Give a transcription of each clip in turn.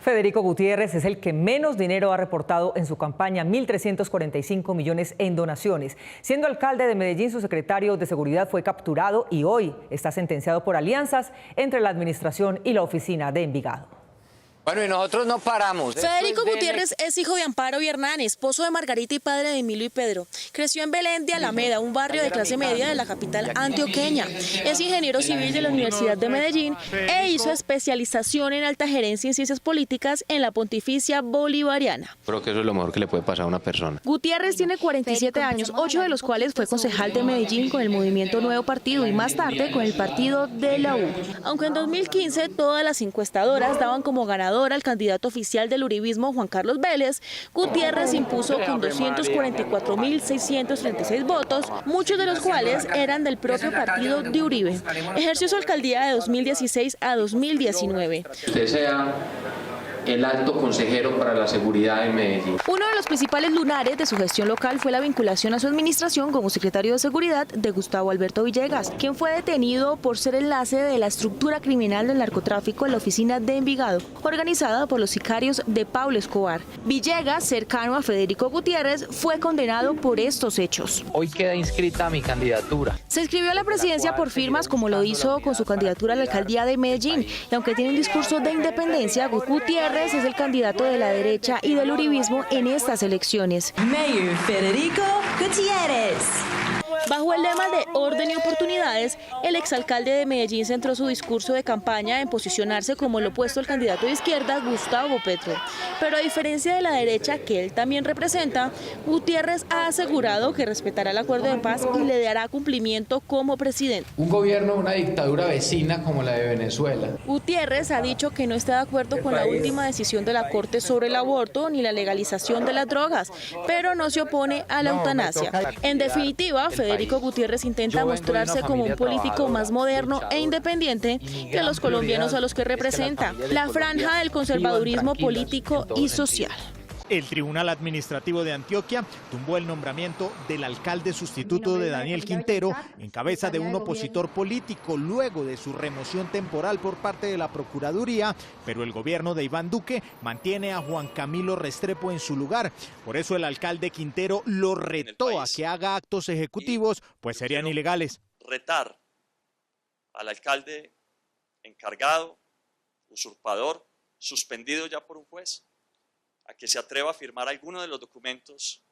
Federico Gutiérrez es el que menos dinero ha reportado en su campaña, 1.345 millones en donaciones. Siendo alcalde de Medellín, su secretario de Seguridad fue capturado y hoy está sentenciado por alianzas entre la administración y la oficina de Envigado. Bueno, y nosotros no paramos. Federico Gutiérrez es hijo de Amparo y Hernán, esposo de Margarita y padre de Emilio y Pedro. Creció en Belén de Alameda, un barrio de clase media de la capital antioqueña. Es ingeniero civil de la Universidad de Medellín e hizo especialización en alta gerencia en ciencias políticas en la Pontificia Bolivariana. Creo que eso es lo mejor que le puede pasar a una persona. Gutiérrez tiene 47 años, 8 de los cuales fue concejal de Medellín con el movimiento Nuevo Partido y más tarde con el partido de la U. Aunque en 2015 todas las encuestadoras daban como ganador al candidato oficial del uribismo, Juan Carlos Vélez, Gutiérrez impuso con 244.636 votos, muchos de los cuales eran del propio partido de Uribe. Ejerció su alcaldía de 2016 a 2019. Usted sea el alto consejero para la seguridad en Medellín. Uno de los principales lunares de su gestión local fue la vinculación a su administración como secretario de Seguridad de Gustavo Alberto Villegas, quien fue detenido por ser enlace de la estructura criminal del narcotráfico en la oficina de Envigado, organizada por los sicarios de Pablo Escobar. Villegas, cercano a Federico Gutiérrez, fue condenado por estos hechos. Hoy queda inscrita mi candidatura. Se inscribió a la presidencia por firmas, como lo hizo con su candidatura a la alcaldía de Medellín, y aunque tiene un discurso de independencia, Gutiérrez es el candidato de la derecha y del uribismo en estas elecciones. Mayor Federico Gutiérrez. Bajo el lema de orden y oportunidades, el exalcalde de Medellín centró su discurso de campaña en posicionarse como el opuesto al candidato de izquierda, Gustavo Petro. Pero a diferencia de la derecha que él también representa, Gutiérrez ha asegurado que respetará el acuerdo de paz y le dará cumplimiento como presidente. Un gobierno, una dictadura vecina como la de Venezuela. Gutiérrez ha dicho que no está de acuerdo con la última decisión de la Corte sobre el aborto ni la legalización de las drogas, pero no se opone a la eutanasia. En definitiva, Federico Gutiérrez intenta mostrarse como un político más moderno e independiente que los colombianos a los que representa, la franja del conservadurismo político y social. El Tribunal Administrativo de Antioquia tumbó el nombramiento del alcalde sustituto de Daniel Quintero en cabeza de un opositor político luego de su remoción temporal por parte de la Procuraduría, pero el gobierno de Iván Duque mantiene a Juan Camilo Restrepo en su lugar. Por eso el alcalde Quintero lo retó a que haga actos ejecutivos, pues serían ilegales. Retar al alcalde encargado, usurpador, suspendido ya por un juez, a que se atreva a firmar alguno de los documentos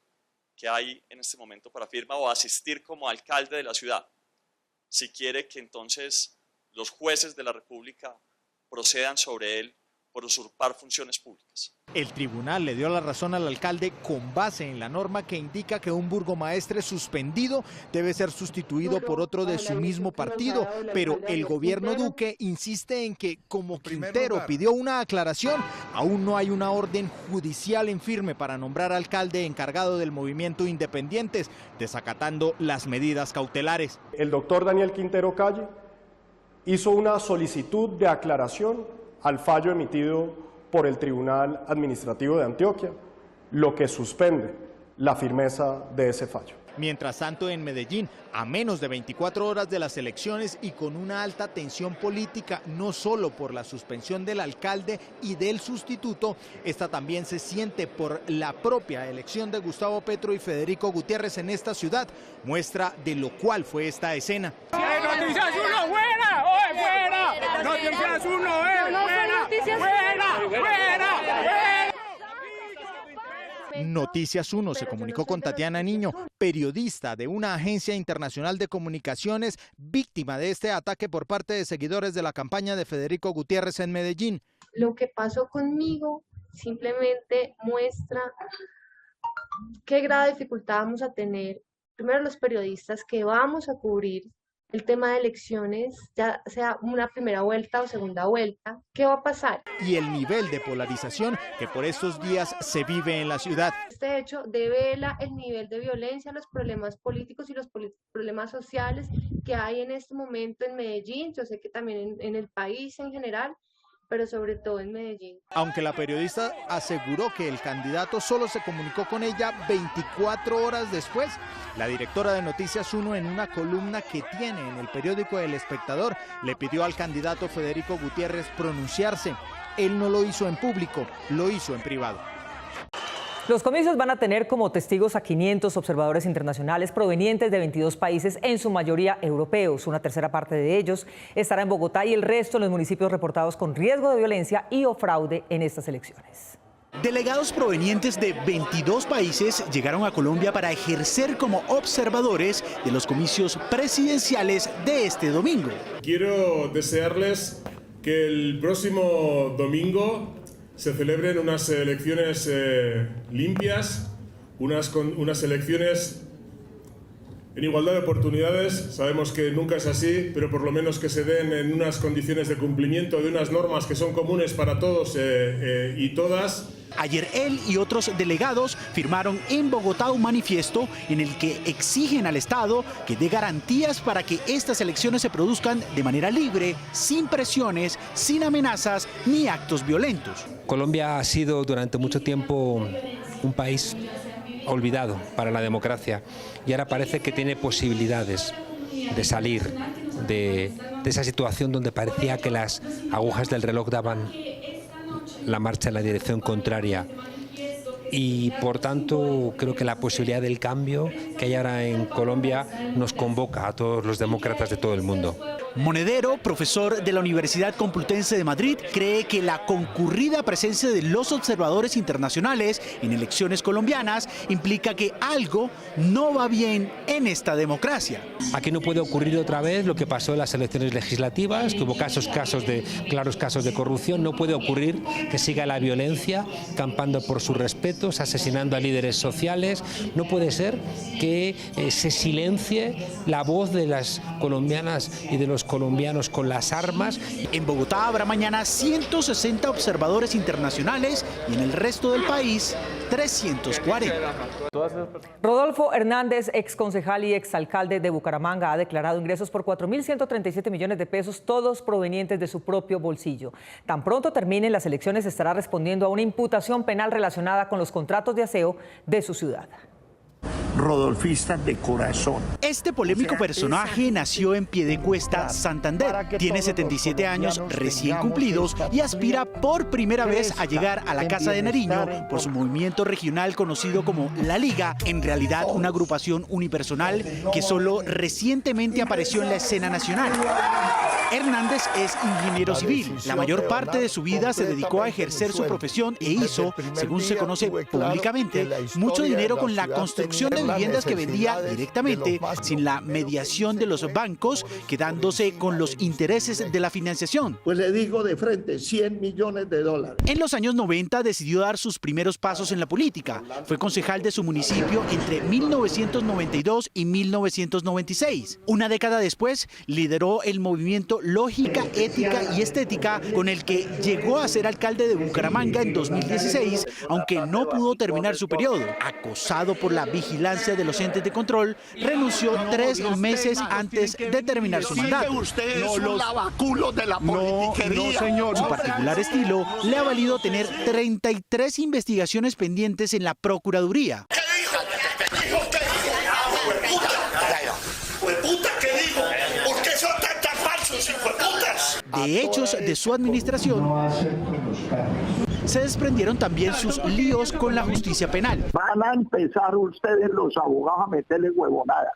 que hay en este momento para firma o asistir como alcalde de la ciudad, si quiere que entonces los jueces de la República procedan sobre él por usurpar funciones públicas. El tribunal le dio la razón al alcalde con base en la norma que indica que un burgomaestre suspendido debe ser sustituido por otro de su mismo partido, pero el gobierno Duque insiste en que, como Quintero pidió una aclaración, aún no hay una orden judicial en firme para nombrar alcalde encargado del movimiento Independientes, desacatando las medidas cautelares. El doctor Daniel Quintero Calle hizo una solicitud de aclaración al fallo emitido por el Tribunal Administrativo de Antioquia, lo que suspende la firmeza de ese fallo. Mientras tanto, en Medellín, a menos de 24 horas de las elecciones y con una alta tensión política, no solo por la suspensión del alcalde y del sustituto, esta también se siente por la propia elección de Gustavo Petro y Federico Gutiérrez en esta ciudad, muestra de lo cual fue esta escena. ¡Noticias 1 fuera! ¡Oye, fuera! ¡Noticias 1, fuera! ¡Fuera! ¡Fuera! Noticias 1 se comunicó con Tatiana Niño, periodista de una agencia internacional de comunicaciones, víctima de este ataque por parte de seguidores de la campaña de Federico Gutiérrez en Medellín. Lo que pasó conmigo simplemente muestra qué grado de dificultad vamos a tener, primero los periodistas que vamos a cubrir el tema de elecciones, ya sea una primera vuelta o segunda vuelta, ¿qué va a pasar? Y el nivel de polarización que por estos días se vive en la ciudad. Este hecho devela el nivel de violencia, los problemas políticos y los problemas sociales que hay en este momento en Medellín, yo sé que también en el país en general, pero sobre todo en Medellín. Aunque la periodista aseguró que el candidato solo se comunicó con ella 24 horas después, la directora de Noticias 1 en una columna que tiene en el periódico El Espectador le pidió al candidato Federico Gutiérrez pronunciarse. Él no lo hizo en público, lo hizo en privado. Los comicios van a tener como testigos a 500 observadores internacionales provenientes de 22 países, en su mayoría europeos. Una tercera parte de ellos estará en Bogotá y el resto en los municipios reportados con riesgo de violencia y o fraude en estas elecciones. Delegados provenientes de 22 países llegaron a Colombia para ejercer como observadores de los comicios presidenciales de este domingo. Quiero desearles que el próximo domingo se celebren unas elecciones limpias, unas elecciones en igualdad de oportunidades. Sabemos que nunca es así, pero por lo menos que se den en unas condiciones de cumplimiento de unas normas que son comunes para todos y todas. Ayer él y otros delegados firmaron en Bogotá un manifiesto en el que exigen al Estado que dé garantías para que estas elecciones se produzcan de manera libre, sin presiones, sin amenazas ni actos violentos. Colombia ha sido durante mucho tiempo un país olvidado para la democracia y ahora parece que tiene posibilidades de salir de esa situación donde parecía que las agujas del reloj daban la marcha en la dirección contraria. Y por tanto creo que la posibilidad del cambio que hay ahora en Colombia nos convoca a todos los demócratas de todo el mundo. Monedero, profesor de la Universidad Complutense de Madrid, cree que la concurrida presencia de los observadores internacionales en elecciones colombianas implica que algo no va bien en esta democracia. Aquí no puede ocurrir otra vez lo que pasó en las elecciones legislativas, que hubo claros casos de corrupción. No puede ocurrir que siga la violencia campando por sus respetos, asesinando a líderes sociales. No puede ser que se silencie la voz de las colombianas y de los colombianos con las armas. En Bogotá habrá mañana 160 observadores internacionales y en el resto del país 340. Rodolfo Hernández, exconcejal y exalcalde de Bucaramanga, ha declarado ingresos por 4.137 millones de pesos, todos provenientes de su propio bolsillo. Tan pronto terminen las elecciones, estará respondiendo a una imputación penal relacionada con los contratos de aseo de su ciudad. Rodolfistas de corazón. Este polémico personaje nació en Piedecuesta, Santander. Tiene 77 años recién cumplidos y aspira por primera vez a llegar a la Casa de Nariño por su movimiento regional conocido como La Liga, en realidad una agrupación unipersonal que solo recientemente apareció en la escena nacional. Hernández es ingeniero civil. La mayor parte de su vida se dedicó a ejercer su profesión e hizo, según se conoce públicamente, mucho dinero con la construcción de viviendas que vendía directamente, sin la mediación de los bancos, quedándose con los intereses de la financiación. Pues le digo de frente, 100 millones de dólares. En los años 90 decidió dar sus primeros pasos en la política. Fue concejal de su municipio entre 1992 y 1996. Una década después, lideró el movimiento Lógica, Ética y Estética, con el que llegó a ser alcalde de Bucaramanga en 2016, aunque no pudo terminar su periodo. Acosado por la vigilancia de los entes de control, renunció 3 meses antes de terminar su mandato. Usted es un lavaculo de la politiquería. No, señor. Su particular estilo le ha valido tener 33 investigaciones pendientes en la Procuraduría. ¿Qué dijo? ¿Qué dijo? ¿Por qué son tan falsos, hijueputas? De hechos de su administración se desprendieron también sus líos con la justicia penal. Van a empezar ustedes los abogados a meterle huevonadas.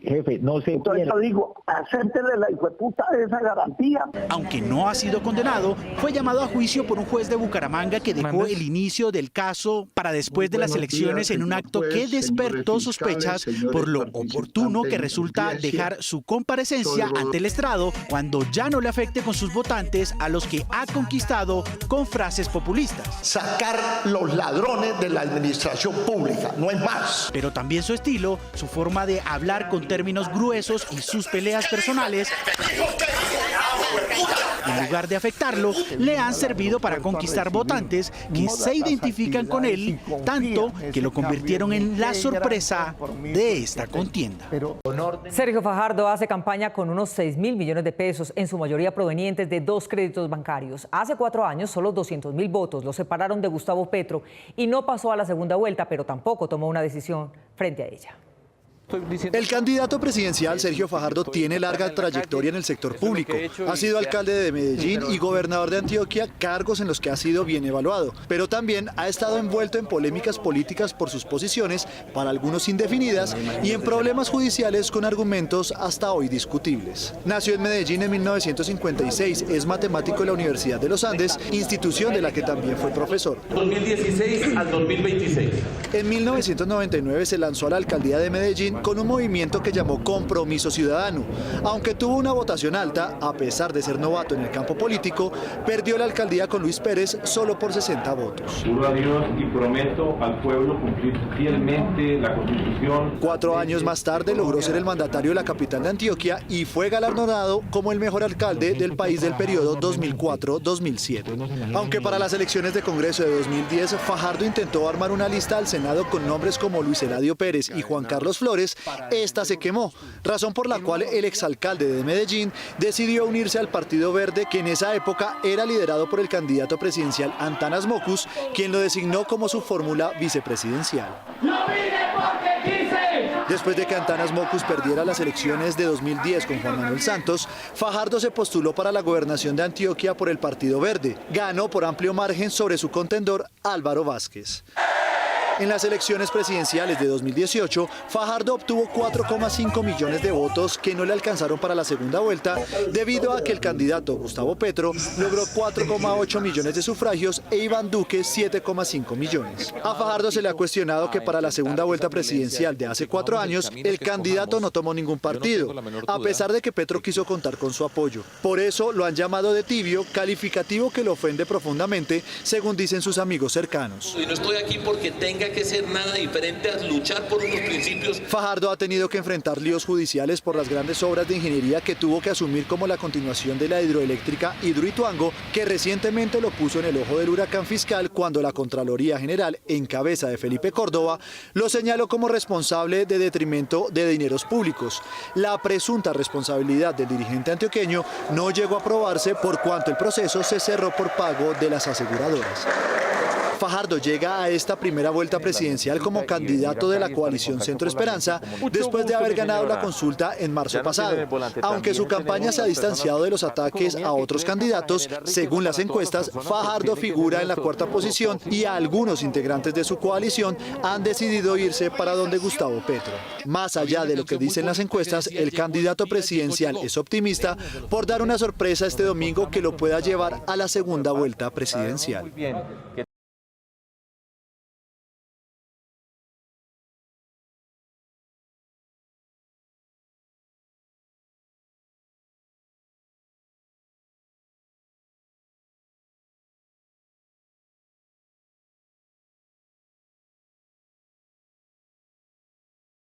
Jefe, no sé. Entonces yo digo, acéptele la hijueputa de esa garantía. Aunque no ha sido condenado, fue llamado a juicio por un juez de Bucaramanga que dejó el inicio del caso para después de las elecciones en un acto que despertó sospechas por lo oportuno que resulta dejar su comparecencia ante el estrado cuando ya no le afecte con sus votantes a los que ha conquistado con frases populistas. Sacar los ladrones de la administración pública, no es más. Pero también su estilo, su forma de hablar con términos gruesos y sus peleas personales, en lugar de afectarlo, le han servido para conquistar votantes que se identifican con él, tanto que lo convirtieron en la sorpresa de esta contienda. Sergio Fajardo hace campaña con unos 6.000 millones de pesos, en su mayoría provenientes de 2 créditos bancarios. Hace 4 años, solo 200.000 votos lo separaron de Gustavo Petro y no pasó a la segunda vuelta, pero tampoco tomó una decisión frente a ella. estoy diciendo. El candidato presidencial Sergio Fajardo tiene larga trayectoria en el sector público. Ha sido alcalde de Medellín y gobernador de Antioquia, cargos en los que ha sido bien evaluado, pero también ha estado envuelto en polémicas políticas por sus posiciones, para algunos indefinidas, y en problemas judiciales con argumentos hasta hoy discutibles. Nació en Medellín en 1956, es matemático de la Universidad de los Andes, institución de la que también fue profesor. 2016 al 2026. En 1999 se lanzó a la alcaldía de Medellín con un movimiento que llamó Compromiso Ciudadano. Aunque tuvo una votación alta, a pesar de ser novato en el campo político, perdió la alcaldía con Luis Pérez solo por 60 votos. Juro a Dios y prometo al pueblo cumplir fielmente la Constitución. 4 años más tarde logró ser el mandatario de la capital de Antioquia y fue galardonado como el mejor alcalde del país del periodo 2004-2007. Aunque para las elecciones de Congreso de 2010, Fajardo intentó armar una lista al Senado con nombres como Luis Eladio Pérez y Juan Carlos Flores, esta se quemó, razón por la cual el exalcalde de Medellín decidió unirse al Partido Verde, que en esa época era liderado por el candidato presidencial Antanas Mockus, quien lo designó como su fórmula vicepresidencial. Después de que Antanas Mockus perdiera las elecciones de 2010 con Juan Manuel Santos, Fajardo se postuló para la gobernación de Antioquia por el Partido Verde. Ganó por amplio margen sobre su contendor Álvaro Vázquez. En las elecciones presidenciales de 2018, Fajardo obtuvo 4,5 millones de votos que no le alcanzaron para la segunda vuelta, debido a que el candidato Gustavo Petro logró 4,8 millones de sufragios e Iván Duque 7,5 millones. A Fajardo se le ha cuestionado que para la segunda vuelta presidencial de hace 4 años, el candidato no tomó ningún partido, a pesar de que Petro quiso contar con su apoyo. Por eso lo han llamado de tibio, calificativo que lo ofende profundamente, según dicen sus amigos cercanos. Y no estoy aquí porque tenga que ser nada diferente a luchar por unos principios. Fajardo ha tenido que enfrentar líos judiciales por las grandes obras de ingeniería que tuvo que asumir, como la continuación de la hidroeléctrica Hidroituango, que recientemente lo puso en el ojo del huracán fiscal cuando la Contraloría General, en cabeza de Felipe Córdoba, lo señaló como responsable de detrimento de dineros públicos. La presunta responsabilidad del dirigente antioqueño no llegó a probarse, por cuanto el proceso se cerró por pago de las aseguradoras. Fajardo llega a esta primera vuelta presidencial como candidato de la coalición Centro Esperanza, después de haber ganado la consulta en marzo pasado. Aunque su campaña se ha distanciado de los ataques a otros candidatos, según las encuestas, Fajardo figura en la 4ª posición y algunos integrantes de su coalición han decidido irse para donde Gustavo Petro. Más allá de lo que dicen las encuestas, el candidato presidencial es optimista por dar una sorpresa este domingo que lo pueda llevar a la segunda vuelta presidencial.